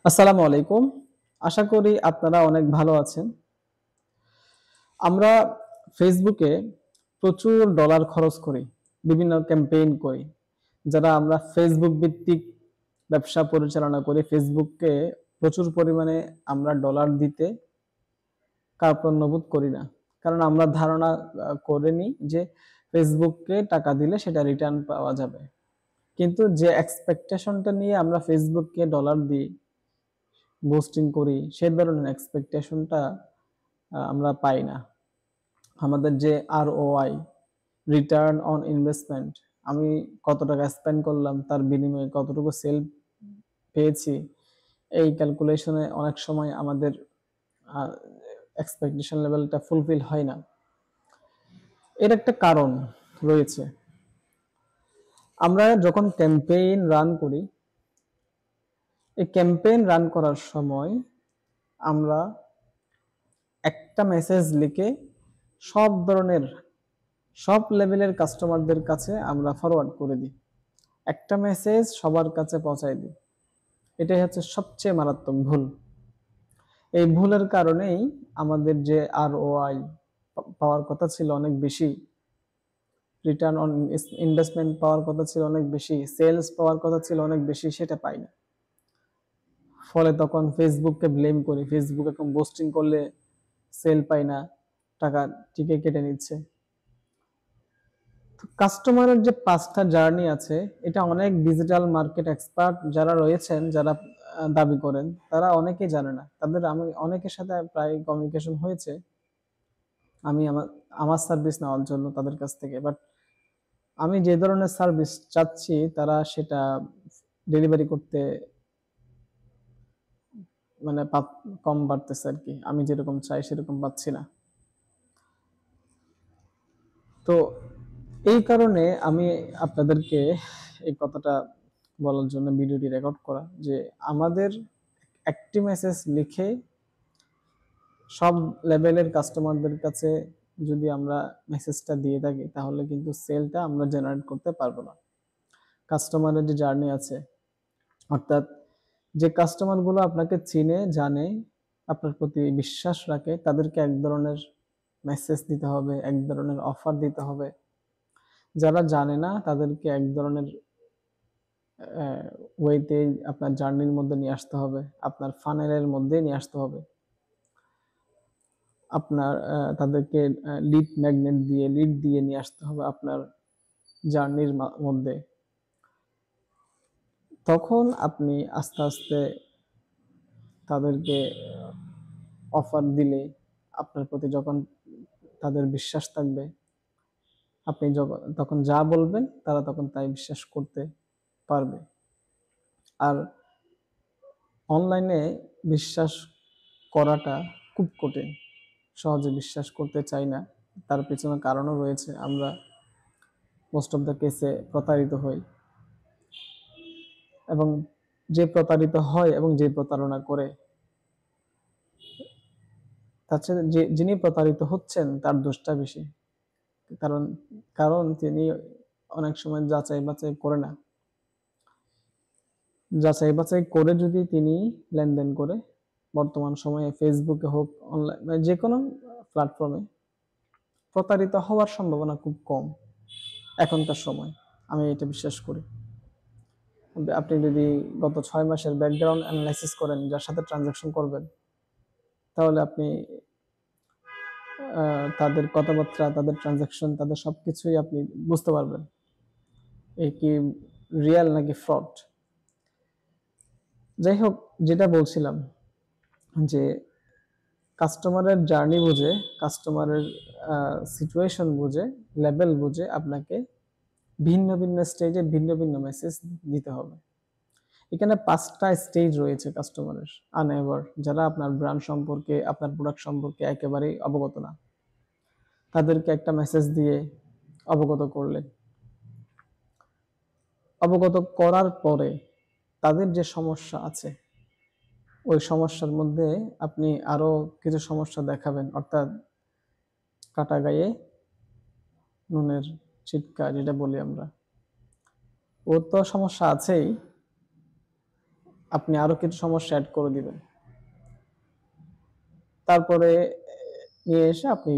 আসসালামু আলাইকুম। আশা করি আপনারা অনেক ভালো আছেন। আমরা ফেসবুকে প্রচুর ডলার খরচ করি। বিভিন্ন ক্যাম্পেইন করি। যারা আমরা ফেসবুক ভিত্তিক ব্যবসা পরিচালনা করি, ফেসবুককে প্রচুর পরিমাণে আমরা ডলার দিতে কার্পণ্যবোধ করি না। কারণ আমরা ধারণা করে নিই যে ফেসবুককে টাকা দিলে সেটা রিটার্ন পাওয়া যাবে। কিন্তু যে এক্সপেকটেশনটা নিয়ে আমরা ফেসবুককে ডলার দিই, বুস্টিং করি, সে ধরনের এক্সপেকটেশনটা আমরা পাই না। আমাদের যে ROI, রিটার্ন অন ইনভেস্টমেন্ট, আমি কত টাকা স্পেন্ড করলাম তার বিনিময়ে কতটুকু সেল পেয়েছি, এই ক্যালকুলেশনে অনেক সময় আমাদের এক্সপেকটেশন লেভেলটা ফুলফিল হয় না। এর একটা কারণ রয়েছে। আমরা যখন ক্যাম্পেইন রান করি, এই ক্যাম্পেইন রান করার সময় আমরা একটা মেসেজ লিখে সব ধরনের সব লেভেলের কাস্টমারদের কাছে আমরা ফরওয়ার্ড করে দিই। একটা মেসেজ সবার কাছে পৌঁছায় দিই। এটাই হচ্ছে সবচেয়ে মারাত্মক ভুল। এই ভুলের কারণেই আমাদের যে ROI পাওয়ার কথা ছিল অনেক বেশি, রিটার্ন অন ইনভেস্টমেন্ট পাওয়ার কথা ছিল অনেক বেশি, সেলস পাওয়ার কথা ছিল অনেক বেশি, সেটা পাই না। ফলে তখন ফেসবুককে ব্লেম করি, ফেসবুক এখন পোস্টিং করলে সেল পাই না, টাকা টিকে কেটে নিচ্ছে। কাস্টমারের যে 5টা জার্নি আছে, এটা অনেক ডিজিটাল মার্কেট এক্সপার্ট যারা রয়েছেন, যারা দাবি করেন, তারা অনেকেই জানে না। আমি অনেকের সাথে প্রায় কমিউনিকেশন হয়েছে, আমি আমার আমার সার্ভিস নেওয়ার জন্য তাদের কাছ থেকে। বাট আমি যে ধরনের সার্ভিস চাচ্ছি তারা সেটা ডেলিভারি করতে মানে কম বাড়তেছে আর কি। আমি যেরকম চাই সেরকম পাচ্ছি না। তো এই কারণে আমি আপনাদেরকে এই কথাটা বলার জন্য ভিডিওটি রেকর্ড করা, যে আমাদের একটি মেসেজ লিখে সব লেভেলের কাস্টমারদের কাছে যদি আমরা মেসেজটা দিয়ে থাকি, তাহলে কিন্তু সেলটা আমরা জেনারেট করতে পারবো না। কাস্টমারের যে জার্নি আছে, অর্থাৎ যে কাস্টমার গুলো আপনাকে চিনে জানে, আপনার প্রতি বিশ্বাস রাখে, তাদেরকে এক ধরনের মেসেজ দিতে হবে, এক ধরনের অফার দিতে হবে। যারা জানে না তাদেরকে এক ধরনের ওয়েতে আপনার জার্নির মধ্যে নিয়ে আসতে হবে, আপনার ফানেলের মধ্যে নিয়ে আসতে হবে। আপনার তাদেরকে লিড ম্যাগনেট দিয়ে, লিড দিয়ে নিয়ে আসতে হবে আপনার জার্নির মধ্যে। তখন আপনি আস্তে আস্তে তাদেরকে অফার দিলে, আপনার প্রতি যখন তাদের বিশ্বাস থাকবে, আপনি তখন যা বলবেন তারা তখন তাই বিশ্বাস করতে পারবে। আর অনলাইনে বিশ্বাস করাটা খুব কঠিন, সহজে বিশ্বাস করতে চাই না। তার পেছনে কারণও রয়েছে। আমরা মোস্ট অফ দ্য কেসে প্রতারিত হই, এবং যে প্রতারিত হয় এবং যে প্রতারণা করে, তার সাথে যিনি প্রতারিত হচ্ছেন তার দোষটা বেশি। কারণ কারণ তিনি অনেক সময় যাচাই বাছাই করে না। যাচাই বাছাই করে যদি তিনি লেনদেন করে, বর্তমান সময়ে ফেসবুকে হোক, অনলাইন যে কোনো প্ল্যাটফর্মে প্রতারিত হওয়ার সম্ভাবনা খুব কম এখনকার সময়। আমি এটা বিশ্বাস করি। আপনি যদি গত 6 মাসের ব্যাকগ্রাউন্ড অ্যানালাইসিস করেন, যার সাথে ট্রানজাকশন করবেন, তাহলে আপনি তাদের কথাবার্তা, তাদের ট্রানজাকশন, তাদের সবকিছুই আপনি বুঝতে পারবেন এই কি রিয়েল নাকি ফ্রড। যাই হোক, যেটা বলছিলাম, যে কাস্টমারের জার্নি বুঝে, কাস্টমারের সিচুয়েশন বুঝে, লেভেল বুঝে আপনাকে ভিন্ন ভিন্ন স্টেজে ভিন্ন ভিন্ন মেসেজ দিতে হবে। এখানে 5টা স্টেজ রয়েছে কাস্টমারের আনএভার, যারা আপনার ব্র্যান্ড সম্পর্কে, আপনার প্রোডাক্ট সম্পর্কে একেবারেই অবগত না। তাদেরকে একটা মেসেজ দিয়ে অবগত করলেন। অবগত করার পরে তাদের যে সমস্যা আছে, ওই সমস্যার মধ্যে আপনি আরো কিছু সমস্যা দেখাবেন, অর্থাৎ কাটা গায়ে নুনের ছিটকা যেটা বলি আমরা। ওর তো সমস্যা আছেই, আপনি আরো কিছু সমস্যা অ্যাড করে দিবেন, তারপরে নিয়ে এসে আপনি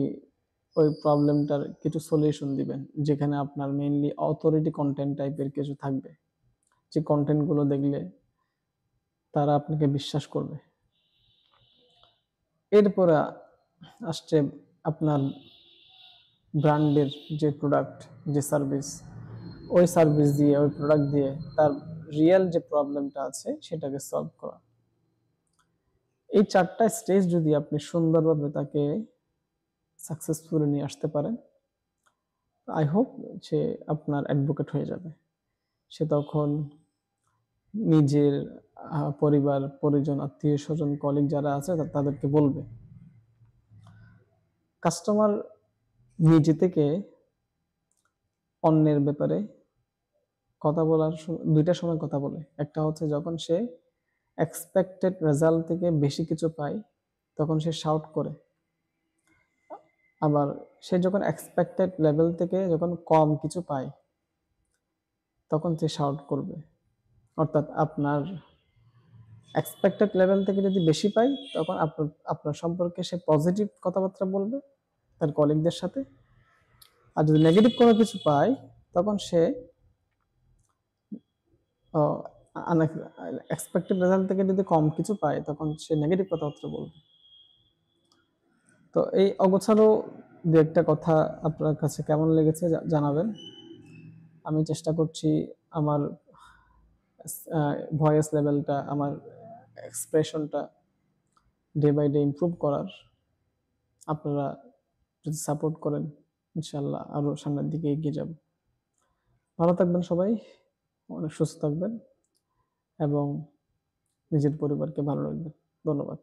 ওই প্রবলেমটার কিছু সলিউশন দিবেন, যেখানে আপনার মেইনলি অথরিটি কন্টেন্ট টাইপের কিছু থাকবে, যে কন্টেন্ট গুলো দেখলে তারা আপনাকে বিশ্বাস করবে। এরপরে আসছে আপনার ব্র্যান্ডের যে প্রোডাক্ট, যে সার্ভিস, ওই সার্ভিস দিয়ে, ওই প্রোডাক্ট দিয়ে তার রিয়েল যে প্রবলেমটা আছে সেটাকে সলভ করা। এই 4টা স্টেজ যদি আপনি সুন্দরভাবে তাকে সাকসেসফুলি নিয়ে আসতে পারেন, আই হোপ সে আপনার অ্যাডভোকেট হয়ে যাবে। সে তখন নিজের পরিবার পরিজন, আত্মীয় স্বজন, কলিগ যারা আছে তাদেরকে বলবে। কাস্টমার নিজে থেকে অন্যের ব্যাপারে কথা বলার দুইটা সময় কথা বলে। একটা হচ্ছে যখন সে এক্সপেক্টেড রেজাল্ট থেকে বেশি কিছু পায়, তখন সে শাউট করে। আবার সে যখন এক্সপেক্টেড লেভেল থেকে যখন কম কিছু পায়, তখন সে শাউট করবে। অর্থাৎ আপনার এক্সপেক্টেড লেভেল থেকে যদি বেশি পাই, তখন আপনার আপনার সম্পর্কে সে পজিটিভ কথাবার্তা বলবে তার কলিগদের সাথে। আর যদি নেগেটিভ কোনো কিছু পায়, তখন সে এক্সপেক্টেড রেজাল্ট থেকে যদি কম কিছু পায়, তখন সে নেগেটিভ কথাবার্তা বলবে। তো এই অগোছালো দু একটা কথা আপনার কাছে কেমন লেগেছে জানাবেন। আমি চেষ্টা করছি আমার ভয়েস লেভেলটা, আমার এক্সপ্রেশনটা ডে বাই ডে ইমপ্রুভ করার। আপনারা যদি সাপোর্ট করেন, ইনশাল্লাহ আরো সামনের দিকে এগিয়ে যাব। ভালো থাকবেন সবাই, অনেক সুস্থ থাকবেন এবং নিজের পরিবারকে ভালো রাখবেন। ধন্যবাদ।